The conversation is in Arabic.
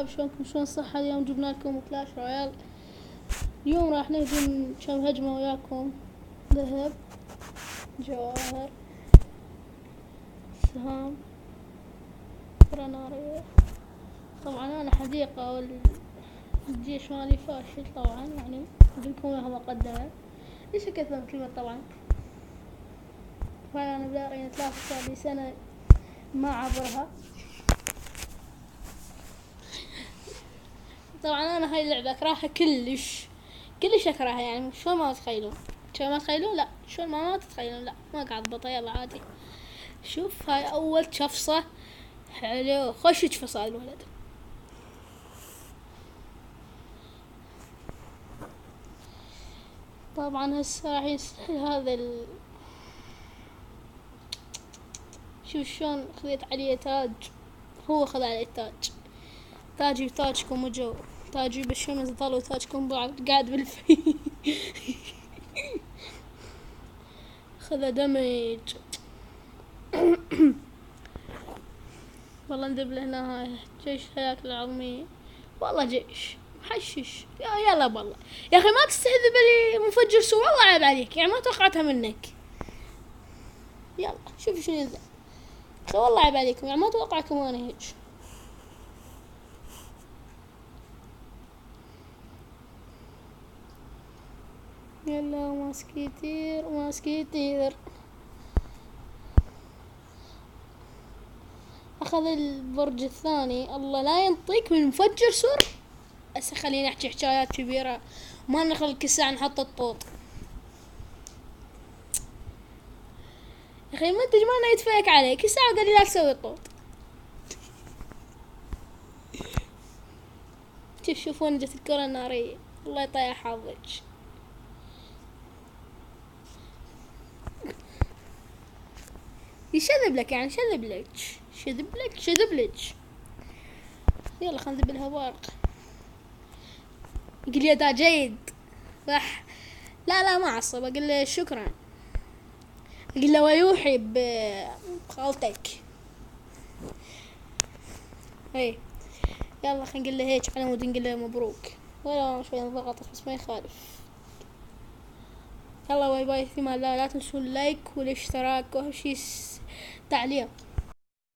شلونكم؟ شلون الصحة؟ اليوم جبنا لكم كلاش رويال. اليوم راح نهجم كم هجمة وياكم. ذهب، جواهر، سهام، كرة نارية. طبعا انا حديقة والجيش مالي فاشل طبعا، يعني لكم اياها مقدمة. ليش كثر كلمة طبعا؟ فانا بدارين 3 سنة ما عبرها. طبعا انا هاي اللعبة اكرهها كلش اكرهها، يعني شلون ما تتخيلون. لا شلون ما تتخيلون. لا ما قاعد بطل. يلا عادي. شوف هاي اول شفصة. حلو، خوش فصل الولد. طبعا هسه راح يستحيل هذا شوف شلون خذيت عليه تاج. هو خذ عليه تاج. تاجي وتاجكم وجو. تاجي بالشمس ظلوا تاجكم قاعد بالفي. خذ دمج. والله ندب هنا هاي جيش هياكل العظمية. والله جيش محشش. يلا بالله يا اخي ما تستهذب لي مفجر سوء. والله عيب عليك، يعني ما توقعتها منك. يلا شوف شنو ينزل. والله عيب عليكم، يعني ما توقعكم انا هيك. يلا ماسكيتير. اخذ البرج الثاني. الله لا ينطيك من مفجر سور. هسه خليني احكي حكايات كبيرة. ما نخل كل ساعة نحط الطوط. يا اخي منتج ما يتفيك عليك كل ساعة قال لي لا تسوي الطوط. شوفون جت الكرة النارية. الله يطيح حظك. يشذب لك، يعني شذب لك. يلا خلينا نذب لها بارق. يقول لي دا جيد. راح لا ما عصب. اقول له شكرا. اقول له ويوحي بخالتك. اي يلا خلينا نقول له هيك على مود نقول له مبروك. ولا شوي نضغط بس ما يخالف. يلا باي باي في امان الله. لا تنسوا اللايك والاشتراك واهم شي تعليق.